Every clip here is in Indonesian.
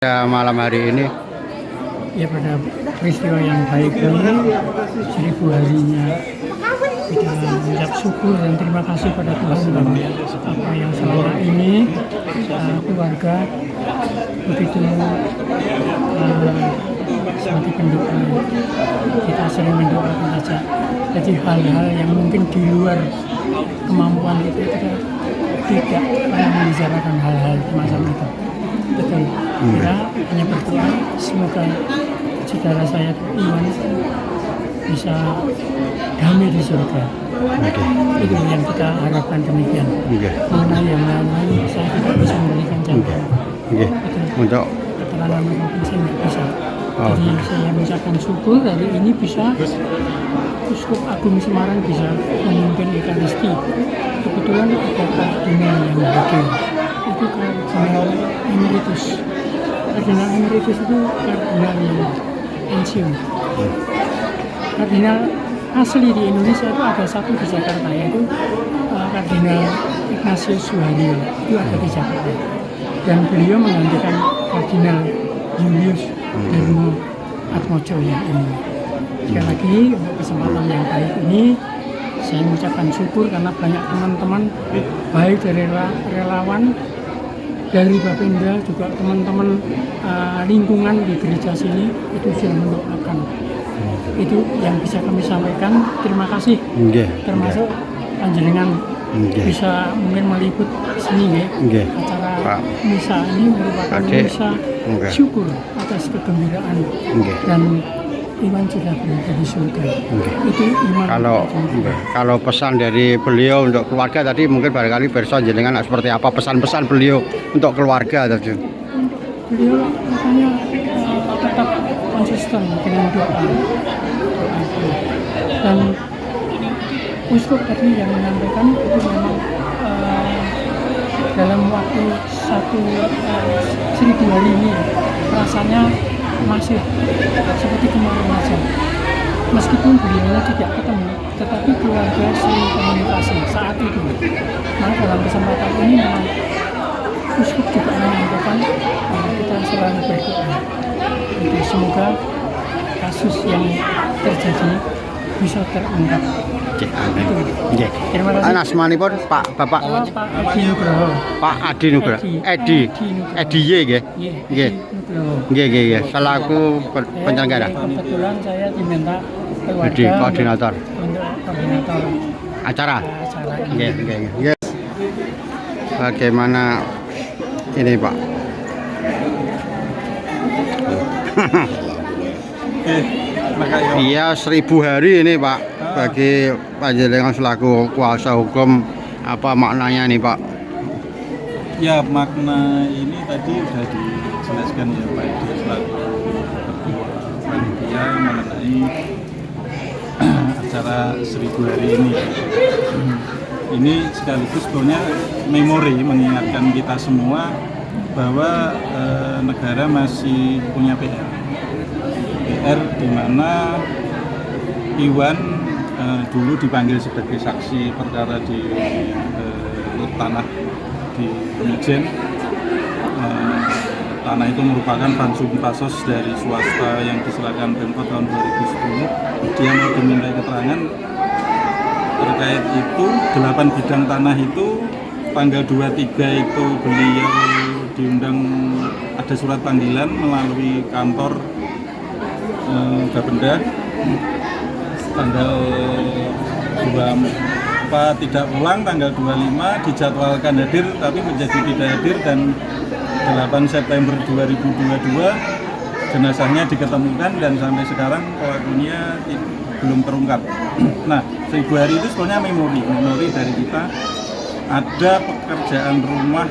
Ya, malam hari ini Ya, pada peristiwa yang baik ini 1000 harinya kita mengucap syukur dan terima kasih pada Tuhan bahwa apa yang selama ini keluarga begitu sebagai pendoa kita sering mendoakan saja. Jadi hal-hal yang mungkin di luar kemampuan kita tidak pernah membicarakan hal-hal semacam itu. Betul. Kita hanya berdoa semoga saudara saya Iwan bisa damai di surga. Itu yang kita harapkan demikian. Mengenai yang lain saya tidak bisa memberikan jawaban. Untuk keterangan mungkin saya tidak bisa. Jadi saya mengucapkan syukur hari ini bisa Uskup Agung Semarang bisa memimpin Ekaristi. Kebetulan ada kardinal yang hadir. Itu kardinal emeritus. Kardinal emeritus itu kardinal yang pensiun. Kardinal asli di Indonesia itu ada satu di Jakarta, yaitu Kardinal Ignatius Suhario, itu ada di Jakarta. Dan beliau menggantikan Kardinal Julius Darmo Atmojo yang ini. Sekali lagi untuk kesempatan yang baik ini saya mengucapkan syukur karena banyak teman-teman baik dari relawan dari Bapenda juga teman-teman lingkungan di gereja sini itu sudah mendoakan. Itu yang bisa kami sampaikan. Terima kasih. Termasuk panjenengan bisa mungkin meliput sini acara misa ini merupakan misa syukur atas kegembiraan dan Iwan sudah berada di surga. Itu iman. Kalau pesan dari beliau untuk keluarga tadi mungkin barangkali berson jenengan seperti apa pesan-pesan beliau untuk keluarga tadi? Beliau makanya tetap konsisten dengan doa. Dan Uskup tadi yang menyampaikan itu memang dalam waktu 1000 hari ini rasanya masih seperti kemarin saja. Meskipun beliaunya tidak ketemu, tetapi keluarga sering komunikasi saat itu. Nah, dalam kesempatan ini memang Uskup juga menyampaikan kita selalu berdoa. Jadi semoga kasus yang terjadi bisa terungkap. Terima kasih. Asmanipun Pak Bapak Pak Edi Nugroho. Pak Adi Nugroho. Edi nggih. Nggih. Selaku penyelenggara. Kebetulan saya diminta keluarga Edi koordinator untuk koordinator acara. ini. Nggih. Bagaimana ini Pak? Iya 1000 hari ini Pak bagi panjenengan selaku kuasa hukum apa maknanya nih Pak? Ya makna ini tadi sudah dijelaskan ya Pak Edi selaku ketua panitia mengenai acara 1000 hari ini. Ini sekaligus sebetulnya memori mengingatkan kita semua bahwa negara masih punya PR di mana Iwan dulu dipanggil sebagai saksi perkara di tanah di Mijen. Tanah itu merupakan fansum pasos dari swasta yang diserahkan Pemkot tahun 2010. Dia mau diminta keterangan terkait itu 8 bidang tanah itu tanggal 23 itu beliau diundang, ada surat panggilan melalui kantor Bapenda tanggal 24 tidak pulang, tanggal 25 dijadwalkan hadir tapi menjadi tidak hadir, dan 8 September 2022 jenazahnya diketemukan dan sampai sekarang pelakunya belum terungkap. Nah, 1000 hari itu sebenarnya memori dari kita. Ada pekerjaan rumah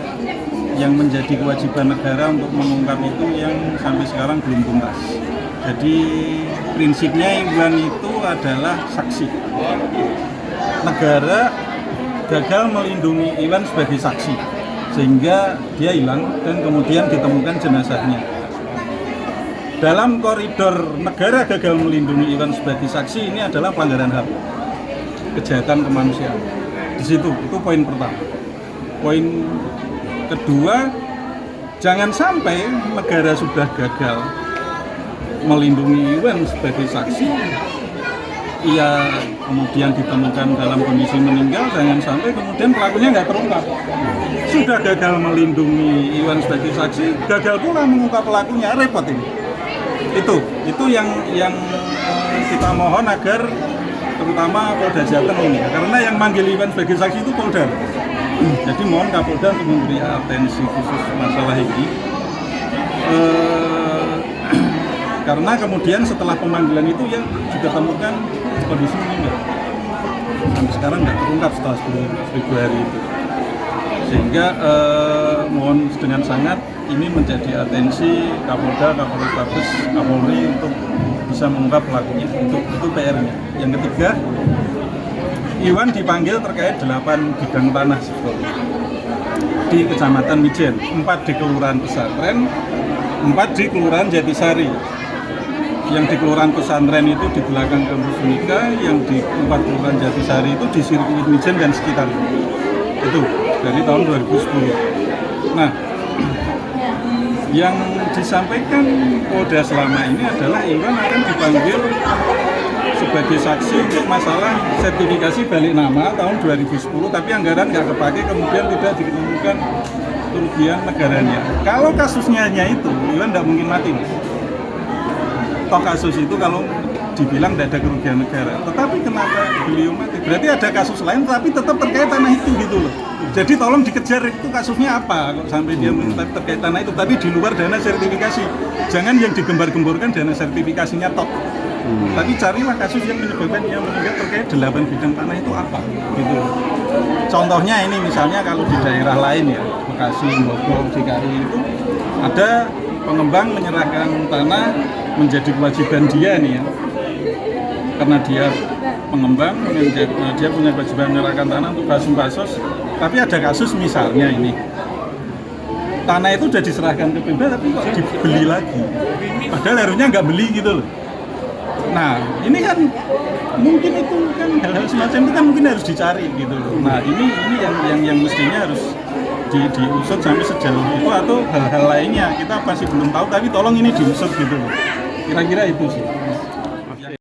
yang menjadi kewajiban negara untuk mengungkap itu yang sampai sekarang belum tuntas. Jadi prinsipnya Iwan itu adalah saksi. Negara gagal melindungi Iwan sebagai saksi sehingga dia hilang dan kemudian ditemukan jenazahnya. Dalam koridor negara gagal melindungi Iwan sebagai saksi ini adalah pelanggaran HAM, kejahatan kemanusiaan. Di situ itu poin pertama. Poin kedua, Jangan sampai negara sudah gagal melindungi Iwan sebagai saksi, ia kemudian ditemukan dalam kondisi meninggal, jangan sampai kemudian pelakunya nggak terungkap. Sudah gagal melindungi Iwan sebagai saksi, gagal pula mengungkap pelakunya, repot ini. Itu yang kita mohon agar terutama Polda Jateng ini, karena yang manggil Iwan sebagai saksi itu Polda. Jadi mohon Kapolda untuk memberi atensi khusus masalah ini. Karena kemudian setelah pemanggilan itu ya juga temukan kondisi meninggal. Sampai sekarang nggak terungkap setelah 1000 hari itu. Sehingga mohon dengan sangat ini menjadi atensi Kapolda, Kapolrestabes, Kapolri untuk bisa mengungkap pelakunya. Itu PR-nya. Yang ketiga, Iwan dipanggil terkait 8 bidang tanah sebetulnya di Kecamatan Mijen, 4 di Kelurahan Pesantren, 4 di Kelurahan Jatisari. Yang di Kelurahan Pesantren itu di belakang kampus Unika, yang di 4 Kelurahan Jatisari itu di sirkuit Mijen dan sekitarnya. Itu dari tahun 2010. Nah, yang disampaikan Polda selama ini adalah Iwan akan dipanggil sebagai saksi untuk masalah sertifikasi balik nama tahun 2010, tapi anggaran nggak kepake, kemudian tidak ditemukan kerugian negaranya. Kalau kasusnya hanya itu, Iwan nggak mungkin mati. Toh kasus itu kalau dibilang tidak ada kerugian negara, tetapi kenapa beliau mati? Berarti ada kasus lain, tapi tetap terkait tanah itu gitu loh. Jadi tolong dikejar itu kasusnya apa kok sampai dia terkait tanah itu, tapi di luar dana sertifikasi. Jangan yang digembar-gemborkan dana sertifikasinya top. Tapi carilah kasus yang menyebabkan dia meninggal terkait 8 bidang tanah itu apa gitu. Contohnya ini misalnya kalau di daerah lain ya, Bekasi, Bogor, DKI itu ada pengembang menyerahkan tanah menjadi kewajiban dia nih ya. Karena dia pengembang, dia punya kewajiban menyerahkan tanah untuk basus, tapi ada kasus misalnya ini tanah itu sudah diserahkan ke Pemda tapi kok dibeli lagi, padahal harusnya nggak beli gitu loh. Nah ini kan mungkin itu kan hal-hal semacam itu kan mungkin harus dicari gitu loh. Nah ini yang mestinya harus diusut sampai sejauh itu, atau hal-hal lainnya kita masih belum tahu, tapi tolong ini diusut gitu loh. Kira-kira itu sih.